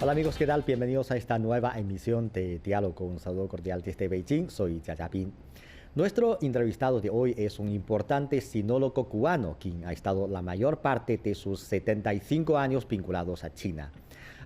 Hola amigos, ¿qué tal? Bienvenidos a esta nueva emisión de Diálogo. Un saludo cordial desde Beijing, soy Jia Ping. Nuestro entrevistado de hoy es un importante sinólogo cubano, quien ha estado la mayor parte de sus 75 años vinculados a China.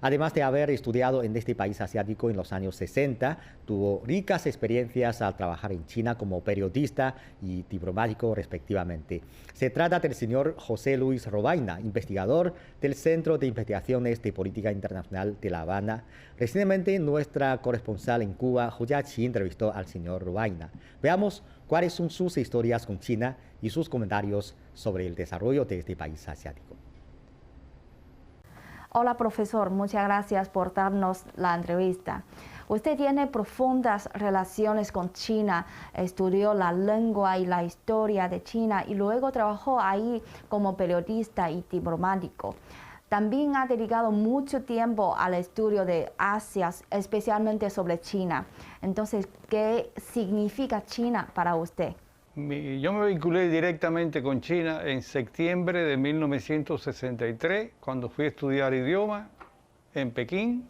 Además de haber estudiado en este país asiático en los años 60, tuvo ricas experiencias al trabajar en China como periodista y diplomático respectivamente. Se trata del señor José Luis Robaina, investigador del Centro de Investigaciones de Política Internacional de La Habana. Recientemente, nuestra corresponsal en Cuba, Julia Chi, entrevistó al señor Robaina. Veamos cuáles son sus historias con China y sus comentarios sobre el desarrollo de este país asiático. Hola profesor, muchas gracias por darnos la entrevista. Usted tiene profundas relaciones con China, estudió la lengua y la historia de China y luego trabajó ahí como periodista y diplomático. También ha dedicado mucho tiempo al estudio de Asia, especialmente sobre China. Entonces, ¿qué significa China para usted? Yo me vinculé directamente con China en septiembre de 1963, cuando fui a estudiar idioma en Pekín,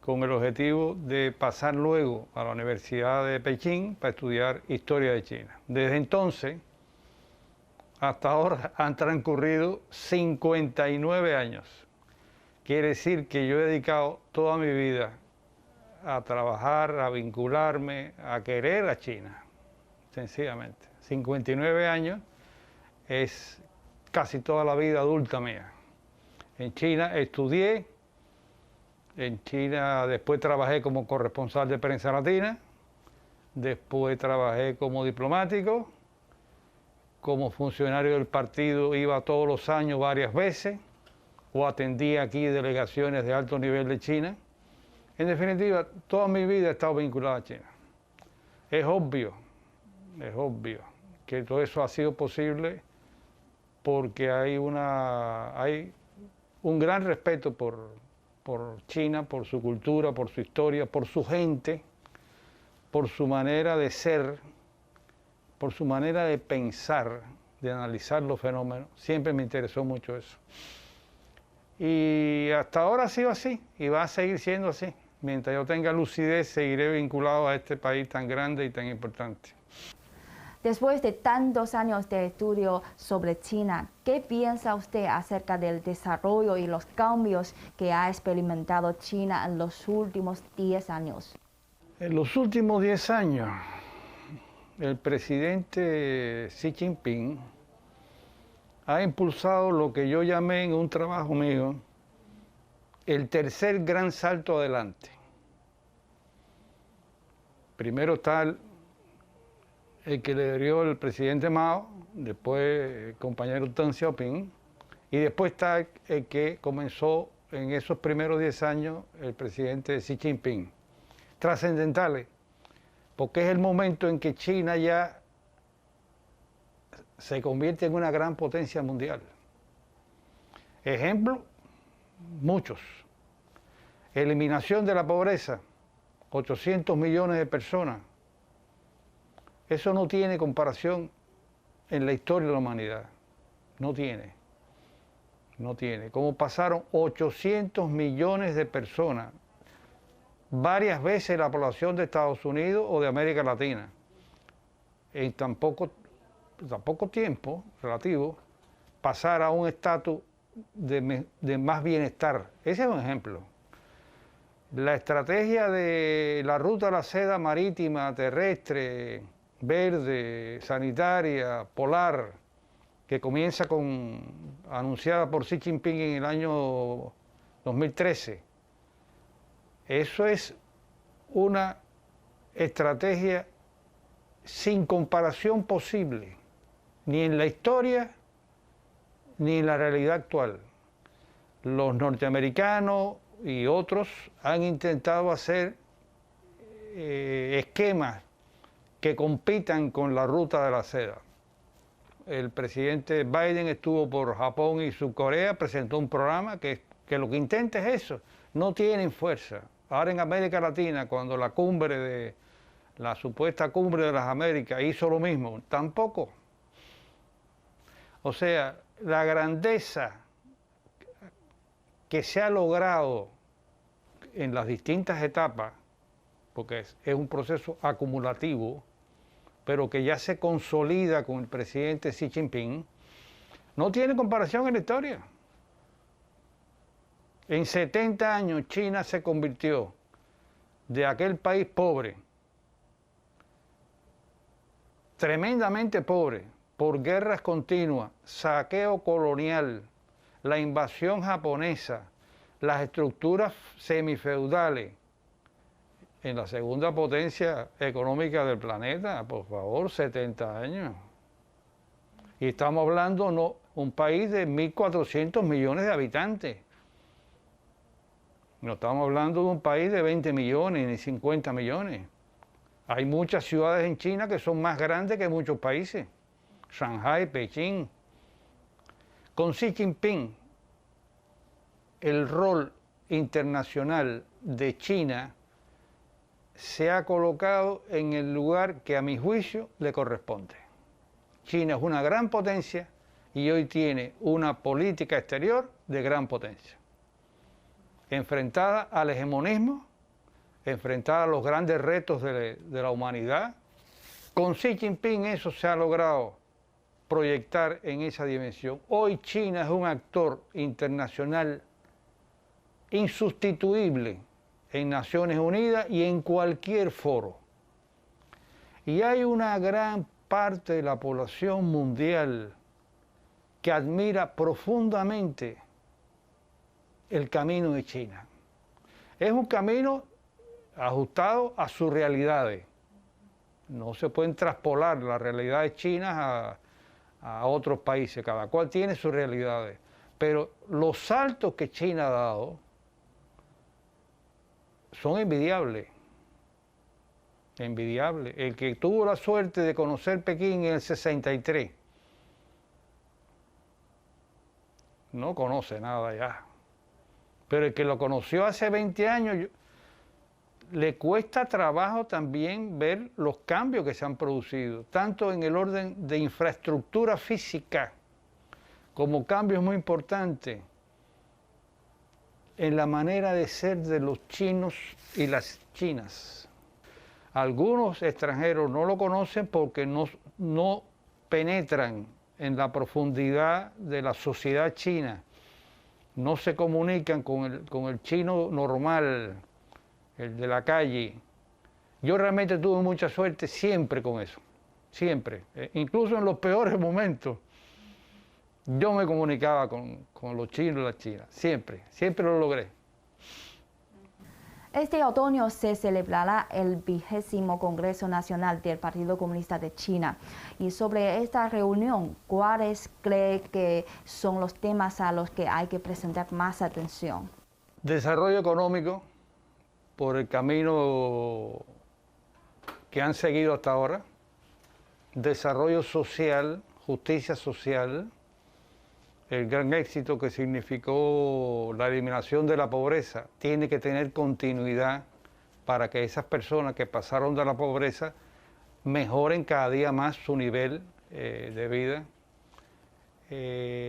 con el objetivo de pasar luego a la Universidad de Pekín para estudiar historia de China. Desde entonces hasta ahora han transcurrido 59 años. Quiere decir que yo he dedicado toda mi vida a trabajar, a vincularme, a querer a China. Sencillamente. 59 años es casi toda la vida adulta mía. En China estudié, en China después trabajé como corresponsal de prensa latina, después trabajé como diplomático, como funcionario del partido iba todos los años varias veces, o atendía aquí delegaciones de alto nivel de China. En definitiva, toda mi vida he estado vinculada a China. Es obvio que todo eso ha sido posible porque hay un gran respeto por China, por su cultura, por su historia, por su gente, por su manera de ser, por su manera de pensar, de analizar los fenómenos. Siempre me interesó mucho eso. Y hasta ahora ha sido así y va a seguir siendo así. Mientras yo tenga lucidez, seguiré vinculado a este país tan grande y tan importante. Después de tantos años de estudio sobre China, ¿qué piensa usted acerca del desarrollo y los cambios que ha experimentado China en los últimos 10 años? En los últimos 10 años, el presidente Xi Jinping ha impulsado lo que yo llamé en un trabajo mío el tercer gran salto adelante. Primero está el que le dio el presidente Mao, después el compañero Deng Xiaoping, y después está el que comenzó en esos primeros 10 años el presidente Xi Jinping. Trascendentales, porque es el momento en que China ya se convierte en una gran potencia mundial. Ejemplo, muchos. Eliminación de la pobreza, 800 millones de personas. Eso no tiene comparación en la historia de la humanidad. No tiene. Como pasaron 800 millones de personas, varias veces la población de Estados Unidos o de América Latina, en tan poco tiempo relativo, pasar a un estatus de más bienestar. Ese es un ejemplo. La estrategia de la ruta de la seda marítima, terrestre, verde, sanitaria, polar, que comienza anunciada por Xi Jinping en el año 2013. Eso es una estrategia sin comparación posible, ni en la historia ni en la realidad actual. Los norteamericanos y otros han intentado hacer esquemas que compitan con la ruta de la seda. El presidente Biden estuvo por Japón y Surcorea, presentó un programa que lo que intenta es eso. No tienen fuerza. Ahora en América Latina, cuando la supuesta cumbre de las Américas hizo lo mismo, tampoco. O sea, la grandeza que se ha logrado en las distintas etapas, porque es un proceso acumulativo, pero que ya se consolida con el presidente Xi Jinping, no tiene comparación en la historia. En 70 años China se convirtió de aquel país pobre, tremendamente pobre, por guerras continuas, saqueo colonial, la invasión japonesa, las estructuras semifeudales, en la segunda potencia económica del planeta, por favor, 70 años. Y estamos hablando de un país de 1.400 millones de habitantes. No estamos hablando de un país de 20 millones ni 50 millones. Hay muchas ciudades en China que son más grandes que muchos países. Shanghái, Pekín. Con Xi Jinping, el rol internacional de China se ha colocado en el lugar que a mi juicio le corresponde. China es una gran potencia y hoy tiene una política exterior de gran potencia, enfrentada al hegemonismo, enfrentada a los grandes retos de la humanidad. Con Xi Jinping eso se ha logrado proyectar en esa dimensión. Hoy China es un actor internacional insustituible en Naciones Unidas y en cualquier foro. Y hay una gran parte de la población mundial que admira profundamente el camino de China. Es un camino ajustado a sus realidades. No se pueden traspolar las realidades chinas a otros países, cada cual tiene sus realidades. Pero los saltos que China ha dado son envidiables. Envidiables. El que tuvo la suerte de conocer Pekín en el 63 no conoce nada ya. Pero el que lo conoció hace 20 años le cuesta trabajo también ver los cambios que se han producido, tanto en el orden de infraestructura física como cambios muy importantes en la manera de ser de los chinos y las chinas. Algunos extranjeros no lo conocen porque no penetran en la profundidad de la sociedad china, no se comunican con el chino normal, el de la calle. Yo realmente tuve mucha suerte siempre con eso, siempre, incluso en los peores momentos. Yo me comunicaba con los chinos y las chinas, siempre lo logré. Este otoño se celebrará el 20º Congreso Nacional del Partido Comunista de China. Y sobre esta reunión, ¿cuáles cree que son los temas a los que hay que presentar más atención? Desarrollo económico, por el camino que han seguido hasta ahora. Desarrollo social, justicia social, el gran éxito que significó la eliminación de la pobreza tiene que tener continuidad para que esas personas que pasaron de la pobreza mejoren cada día más su nivel de vida.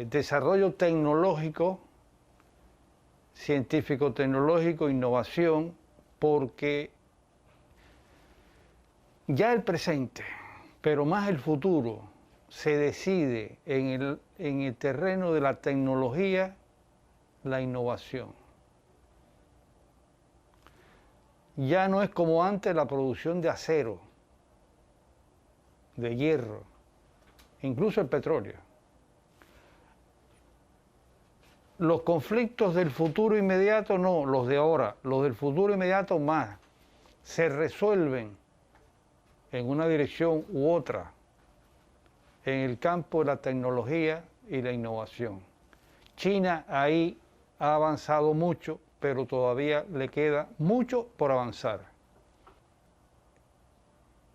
Desarrollo tecnológico, científico-tecnológico, innovación, porque ya el presente, pero más el futuro, se decide en el terreno de la tecnología, la innovación. Ya no es como antes la producción de acero, de hierro, incluso el petróleo. Los conflictos del futuro inmediato no, los de ahora, los del futuro inmediato más, se resuelven en una dirección u otra, en el campo de la tecnología y la innovación. China ahí ha avanzado mucho, pero todavía le queda mucho por avanzar.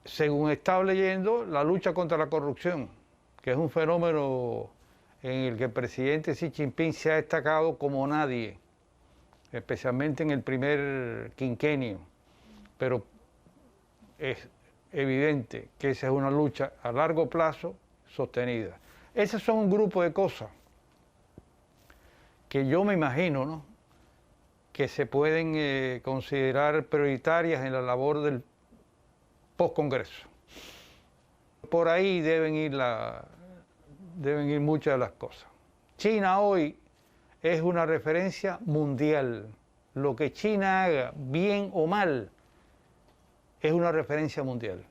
Según estaba leyendo, la lucha contra la corrupción, que es un fenómeno en el que el presidente Xi Jinping se ha destacado como nadie, especialmente en el primer quinquenio, pero es evidente que esa es una lucha a largo plazo sostenida. Esos son un grupo de cosas que yo me imagino, ¿no?, que se pueden considerar prioritarias en la labor del postcongreso. Por ahí deben ir muchas de las cosas. China hoy es una referencia mundial. Lo que China haga, bien o mal, es una referencia mundial.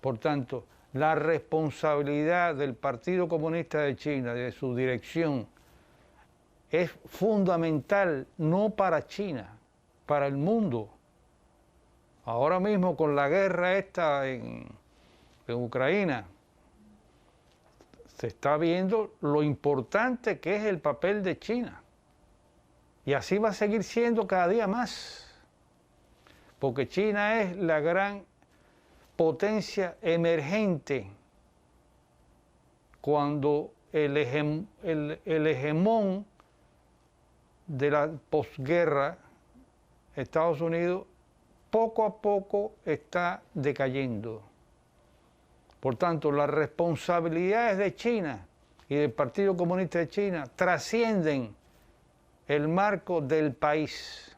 Por tanto, la responsabilidad del Partido Comunista de China, de su dirección, es fundamental no para China, para el mundo. Ahora mismo con la guerra esta en Ucrania, se está viendo lo importante que es el papel de China. Y así va a seguir siendo cada día más, porque China es la gran potencia emergente cuando el hegemón de la posguerra, Estados Unidos, poco a poco está decayendo. Por tanto, las responsabilidades de China y del Partido Comunista de China trascienden el marco del país.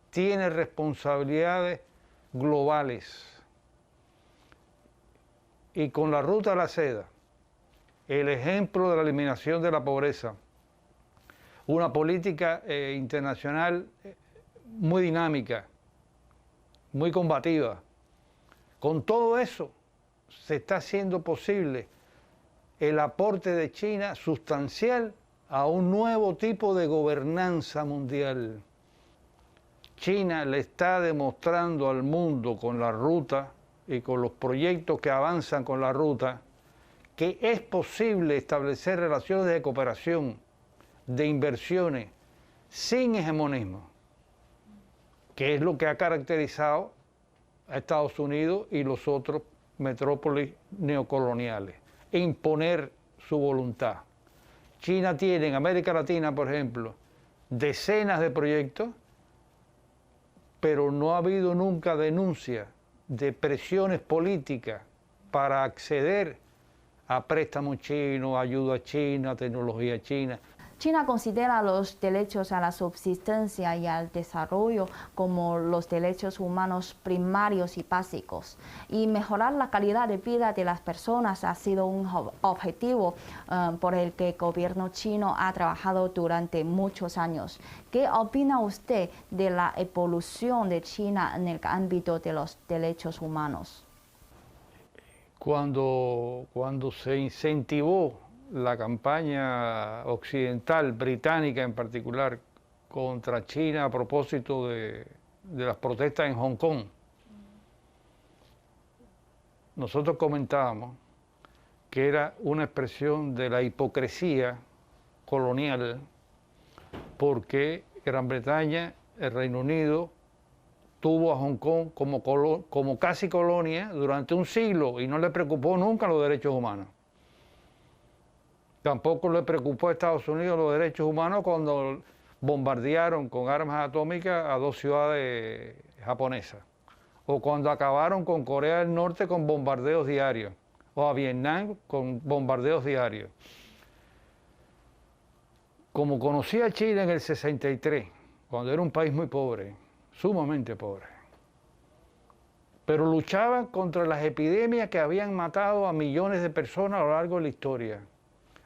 Tiene responsabilidades globales. Y con la ruta a la seda, el ejemplo de la eliminación de la pobreza, una política internacional muy dinámica, muy combativa. Con todo eso se está haciendo posible el aporte de China sustancial a un nuevo tipo de gobernanza mundial. China le está demostrando al mundo con la ruta y con los proyectos que avanzan con la ruta que es posible establecer relaciones de cooperación, de inversiones, sin hegemonismo, que es lo que ha caracterizado a Estados Unidos y los otros metrópolis neocoloniales, imponer su voluntad. China tiene en América Latina, por ejemplo, decenas de proyectos, pero no ha habido nunca denuncia de presiones políticas para acceder a préstamos chinos, ayuda china, tecnología china. China considera los derechos a la subsistencia y al desarrollo como los derechos humanos primarios y básicos. Y mejorar la calidad de vida de las personas ha sido un objetivo por el que el gobierno chino ha trabajado durante muchos años. ¿Qué opina usted de la evolución de China en el ámbito de los derechos humanos? Cuando se incentivó la campaña occidental, británica en particular, contra China a propósito de las protestas en Hong Kong, nosotros comentábamos que era una expresión de la hipocresía colonial, porque Gran Bretaña, el Reino Unido, tuvo a Hong Kong como casi colonia durante un siglo y no le preocupó nunca los derechos humanos. Tampoco le preocupó a Estados Unidos los derechos humanos cuando bombardearon con armas atómicas a 2 ciudades japonesas, o cuando acabaron con Corea del Norte con bombardeos diarios, o a Vietnam con bombardeos diarios. Como conocí a Chile en el 63, cuando era un país muy pobre, sumamente pobre, pero luchaban contra las epidemias que habían matado a millones de personas a lo largo de la historia.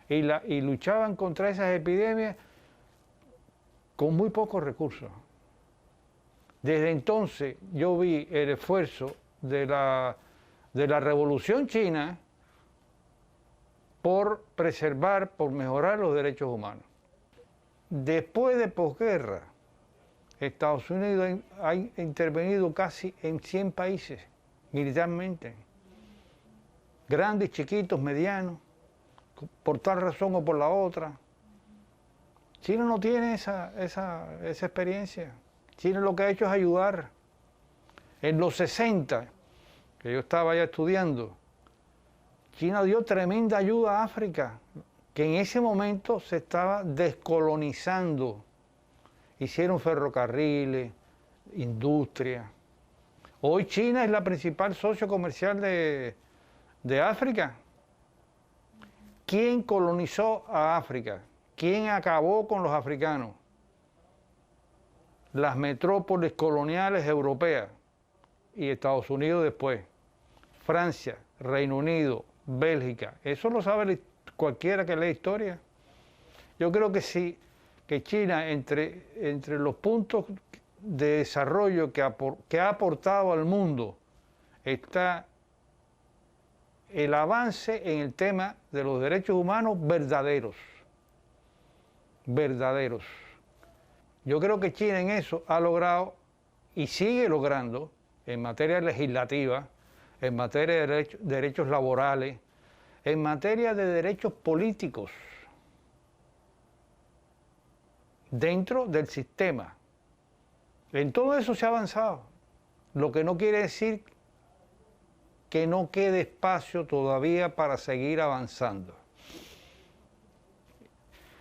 Y luchaban contra esas epidemias con muy pocos recursos. Desde entonces yo vi el esfuerzo de la Revolución China por preservar, por mejorar los derechos humanos. Después de posguerra, Estados Unidos ha intervenido casi en 100 países militarmente, grandes, chiquitos, medianos, por tal razón o por la otra. China no tiene esa experiencia. China lo que ha hecho es ayudar. En los 60, que yo estaba ya estudiando, China dio tremenda ayuda a África, que en ese momento se estaba descolonizando. Hicieron ferrocarriles, industria. Hoy China es la principal socio comercial de África. ¿Quién colonizó a África? ¿Quién acabó con los africanos? las metrópolis coloniales europeas y Estados Unidos después, Francia, Reino Unido, Bélgica, eso lo sabe cualquiera que lee historia. Yo creo que sí, que China, entre los puntos de desarrollo que ha aportado al mundo, está el avance en el tema de los derechos humanos verdaderos. Verdaderos. Yo creo que China en eso ha logrado y sigue logrando, en materia legislativa, en materia de derechos laborales, en materia de derechos políticos, dentro del sistema. En todo eso se ha avanzado, lo que no quiere decir que no quede espacio todavía para seguir avanzando.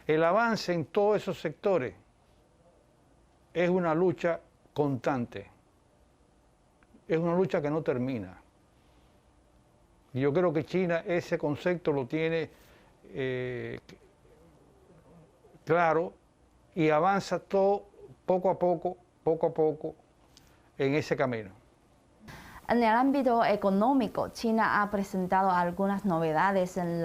El avance en todos esos sectores es una lucha constante, es una lucha que no termina. Y yo creo que China ese concepto lo tiene claro y avanza todo poco a poco en ese camino. En el ámbito económico, China ha presentado algunas novedades en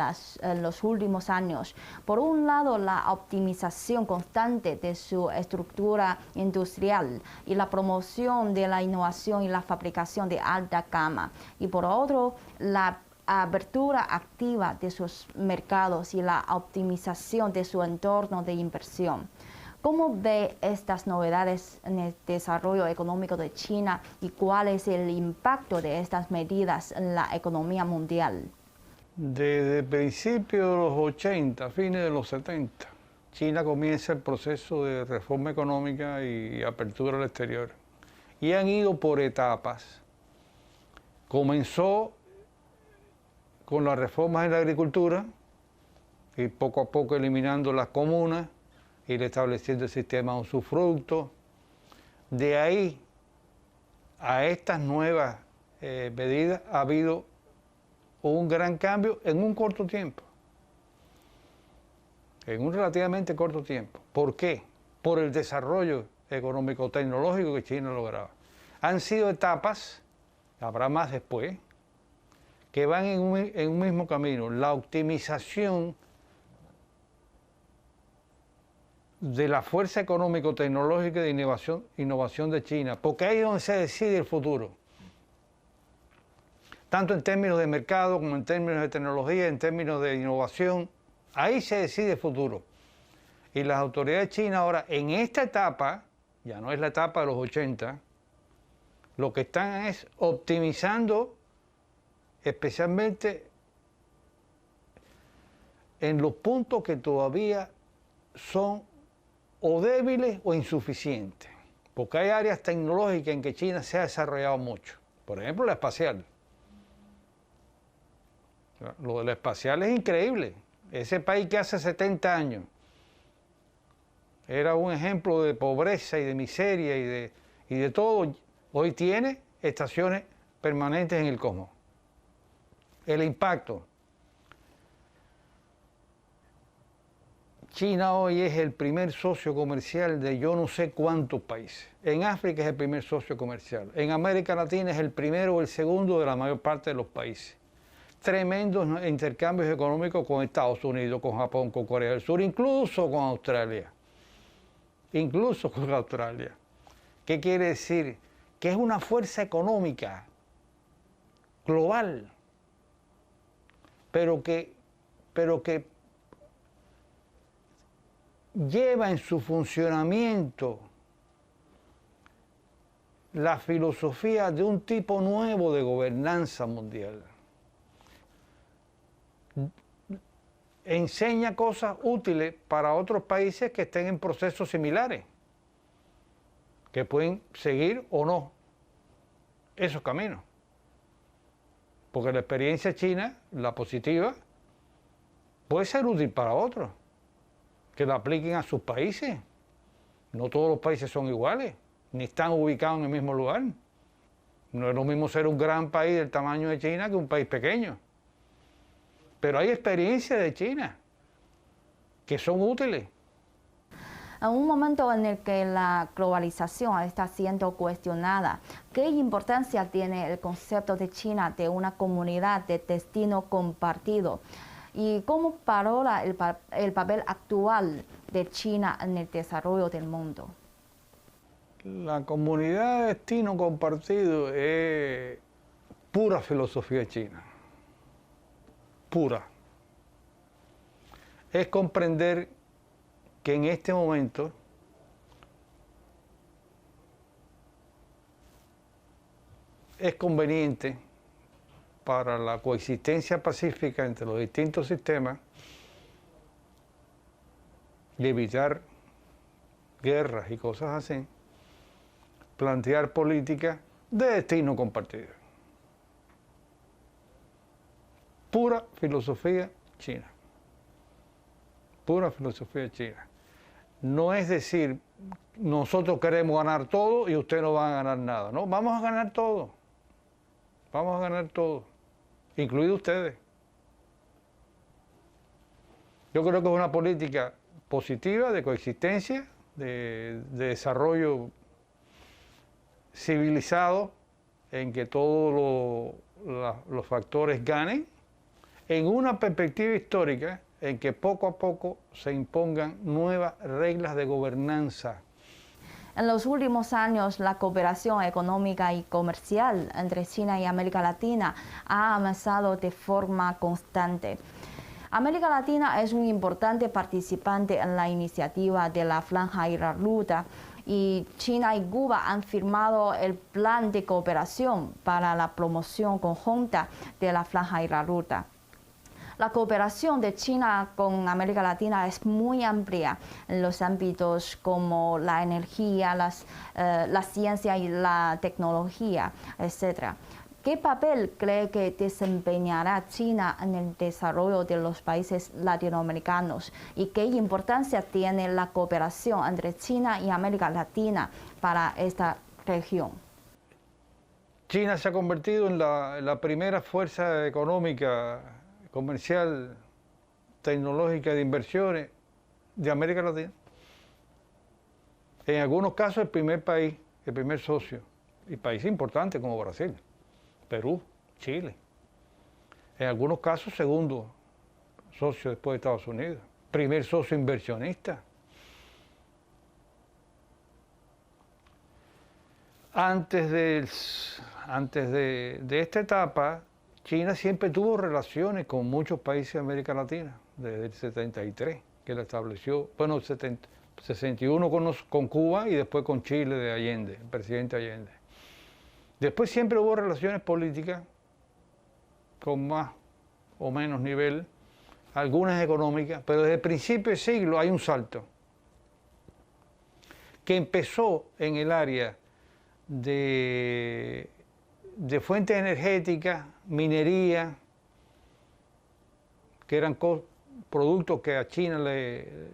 los últimos años. Por un lado, la optimización constante de su estructura industrial y la promoción de la innovación y la fabricación de alta gama. Y por otro, la apertura activa de sus mercados y la optimización de su entorno de inversión. ¿Cómo ve estas novedades en el desarrollo económico de China y cuál es el impacto de estas medidas en la economía mundial? Desde principios de los 80, fines de los 70, China comienza el proceso de reforma económica y apertura al exterior. Y han ido por etapas. Comenzó con las reformas en la agricultura y poco a poco eliminando las comunas, ir estableciendo el sistema de usufructo. De ahí a estas nuevas medidas ha habido un gran cambio en un corto tiempo, en un relativamente corto tiempo. ¿Por qué? Por el desarrollo económico-tecnológico que China ha logrado. Han sido etapas, habrá más después, que van en un mismo camino, la optimización de la fuerza económico-tecnológica de innovación de China, porque ahí es donde se decide el futuro, tanto en términos de mercado como en términos de tecnología, en términos de innovación, ahí se decide el futuro. Y las autoridades chinas ahora, en esta etapa, ya no es la etapa de los 80, lo que están es optimizando especialmente en los puntos que todavía son o débiles o insuficientes, porque hay áreas tecnológicas en que China se ha desarrollado mucho, por ejemplo la espacial. Lo de la espacial es increíble. Ese país que hace 70 años era un ejemplo de pobreza y de miseria y de todo, hoy tiene estaciones permanentes en el cosmos. El impacto. China hoy es el primer socio comercial de yo no sé cuántos países. En África es el primer socio comercial. En América Latina es el primero o el segundo de la mayor parte de los países. Tremendos intercambios económicos con Estados Unidos, con Japón, con Corea del Sur, incluso con Australia. Incluso con Australia. ¿Qué quiere decir? Que es una fuerza económica global, pero que lleva en su funcionamiento la filosofía de un tipo nuevo de gobernanza mundial. Enseña cosas útiles para otros países que estén en procesos similares, que pueden seguir o no esos caminos. Porque la experiencia china, la positiva, puede ser útil para otros, que la apliquen a sus países. No todos los países son iguales, ni están ubicados en el mismo lugar. No es lo mismo ser un gran país del tamaño de China que un país pequeño. Pero hay experiencias de China que son útiles. En un momento en el que la globalización está siendo cuestionada, ¿qué importancia tiene el concepto de China de una comunidad de destino compartido? ¿Y cómo valora el papel actual de China en el desarrollo del mundo? La comunidad de destino compartido es pura filosofía china, pura. Es comprender que en este momento es conveniente para la coexistencia pacífica entre los distintos sistemas y evitar guerras y cosas así, plantear políticas de destino compartido. Pura filosofía china. Pura filosofía china. No es decir, nosotros queremos ganar todo y ustedes no van a ganar nada. No, vamos a ganar todo. Vamos a ganar todo, incluidos ustedes. Yo creo que es una política positiva de coexistencia, de desarrollo civilizado, en que todos los factores ganen, en una perspectiva histórica en que poco a poco se impongan nuevas reglas de gobernanza. En los últimos años, la cooperación económica y comercial entre China y América Latina ha avanzado de forma constante. América Latina es un importante participante en la iniciativa de la Franja y la Ruta, y China y Cuba han firmado el Plan de Cooperación para la promoción conjunta de la Franja y la Ruta. La cooperación de China con América Latina es muy amplia en los ámbitos como la energía, la ciencia y la tecnología, etc. ¿Qué papel cree que desempeñará China en el desarrollo de los países latinoamericanos? ¿Y qué importancia tiene la cooperación entre China y América Latina para esta región? China se ha convertido en la primera fuerza económica, comercial, tecnológica de inversiones de América Latina. En algunos casos el primer país, el primer socio, y países importantes como Brasil, Perú, Chile. En algunos casos segundo socio después de Estados Unidos, primer socio inversionista. Antes de esta etapa, China siempre tuvo relaciones con muchos países de América Latina, desde el 73, que la estableció, bueno, 61 con Cuba y después con Chile de Allende, el presidente Allende. Después siempre hubo relaciones políticas con más o menos nivel, algunas económicas, pero desde el principio del siglo hay un salto que empezó en el área de fuentes energéticas, minería, que eran productos que a China le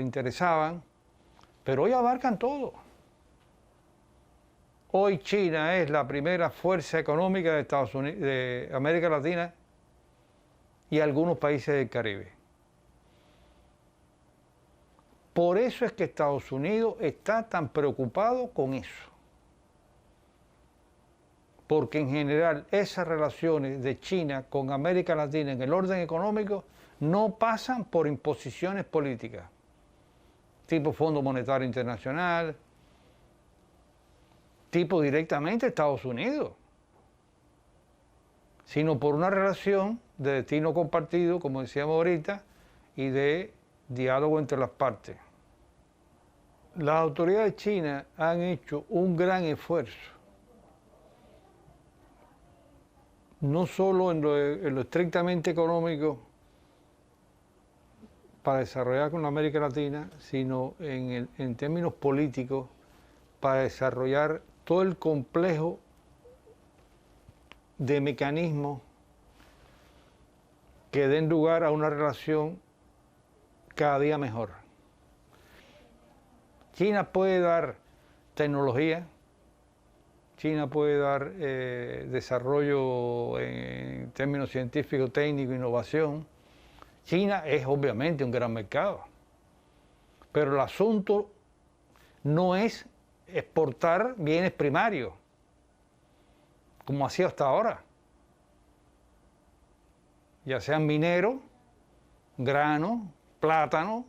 interesaban, pero hoy abarcan todo. Hoy China es la primera fuerza económica de Estados Unidos, de América Latina y algunos países del Caribe. Por eso es que Estados Unidos está tan preocupado con eso. Porque en general esas relaciones de China con América Latina en el orden económico no pasan por imposiciones políticas, tipo Fondo Monetario Internacional, tipo directamente Estados Unidos, sino por una relación de destino compartido, como decíamos ahorita, y de diálogo entre las partes. Las autoridades chinas han hecho un gran esfuerzo, no solo en lo estrictamente económico para desarrollar con América Latina, sino en términos políticos para desarrollar todo el complejo de mecanismos que den lugar a una relación cada día mejor. China puede dar tecnología, China puede dar desarrollo en términos científicos, técnicos, innovación. China es obviamente un gran mercado, Pero el asunto no es exportar bienes primarios, como ha sido hasta ahora, ya sean mineros, grano, plátano,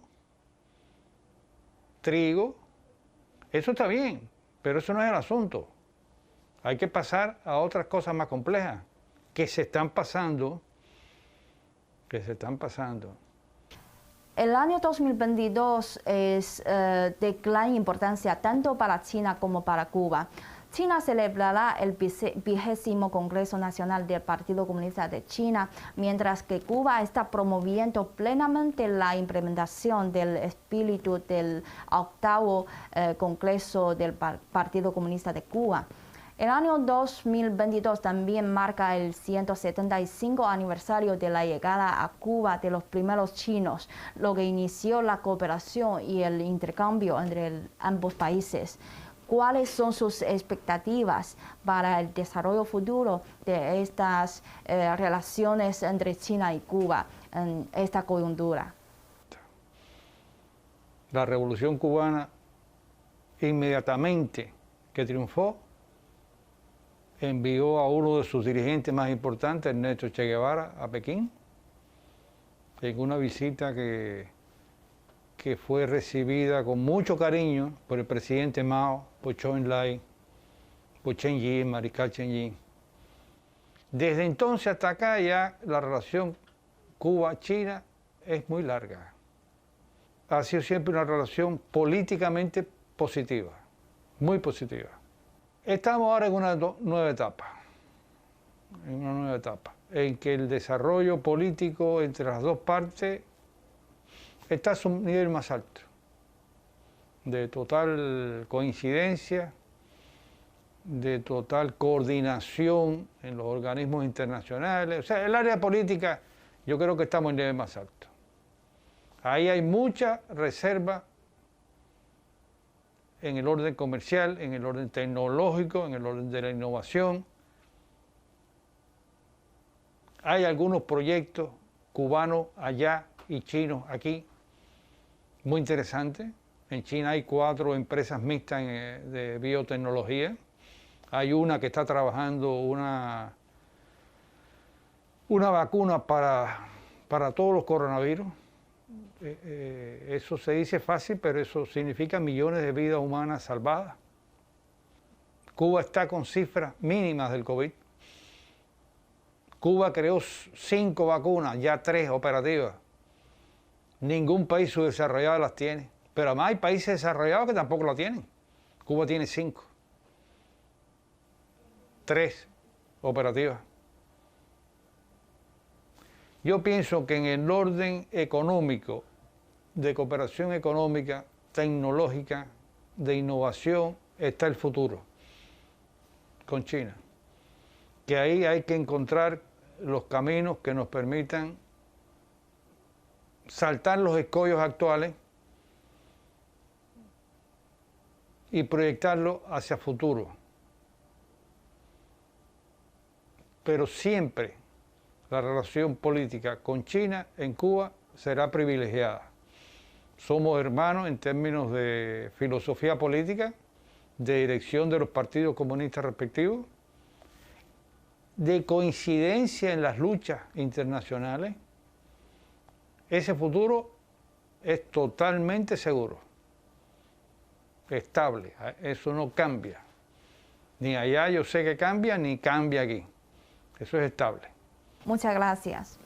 trigo. Eso está bien, pero eso no es el asunto. Hay que pasar a otras cosas más complejas que se están pasando. El año 2022 es de gran importancia tanto para China como para Cuba. China celebrará el 20º Congreso Nacional del Partido Comunista de China, mientras que Cuba está promoviendo plenamente la implementación del espíritu del 8º Congreso del Partido Comunista de Cuba. El año 2022 también marca el 175 aniversario de la llegada a Cuba de los primeros chinos, lo que inició la cooperación y el intercambio entre ambos países. ¿Cuáles son sus expectativas para el desarrollo futuro de estas relaciones entre China y Cuba en esta coyuntura? La Revolución Cubana, inmediatamente que triunfó, envió a uno de sus dirigentes más importantes, Ernesto Che Guevara, a Pekín, en una visita que fue recibida con mucho cariño por el presidente Mao, por Zhou Enlai, por Chen Yi, mariscal Chen Yi. Desde entonces hasta acá ya la relación Cuba-China es muy larga. Ha sido siempre una relación políticamente positiva, muy positiva. Estamos ahora en una nueva etapa, en que el desarrollo político entre las dos partes está a un nivel más alto, de total coincidencia, de total coordinación en los organismos internacionales. O sea, el área política yo creo que estamos en nivel más alto. Ahí hay mucha reserva en el orden comercial, en el orden tecnológico, en el orden de la innovación. Hay algunos proyectos cubanos allá y chinos aquí, muy interesantes. En China hay 4 empresas mixtas de biotecnología. Hay una que está trabajando una vacuna para todos los coronavirus. Eso se dice fácil, pero eso significa millones de vidas humanas salvadas. Cuba está con cifras mínimas del COVID. Cuba creó 5 vacunas, ya 3 operativas. Ningún país subdesarrollado las tiene. Pero además hay países desarrollados que tampoco la tienen. Cuba tiene 5. 3 operativas. Yo pienso que en el orden económico, de cooperación económica, tecnológica, de innovación, está el futuro con China. Que ahí hay que encontrar los caminos que nos permitan saltar los escollos actuales y proyectarlo hacia el futuro. Pero siempre la relación política con China en Cuba será privilegiada. Somos hermanos en términos de filosofía política, de dirección de los partidos comunistas respectivos, de coincidencia en las luchas internacionales. Ese futuro es totalmente seguro, estable, eso no cambia. Ni allá yo sé que cambia, ni cambia aquí. Eso es estable. Muchas gracias.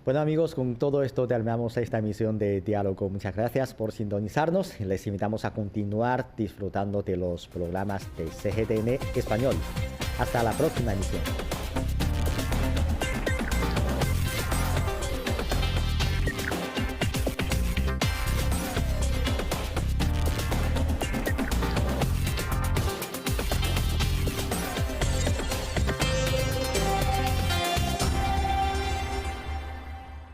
Bueno amigos, con todo esto terminamos esta emisión de Diálogo. Muchas gracias por sintonizarnos. Les invitamos a continuar disfrutando de los programas de CGTN Español. Hasta la próxima emisión.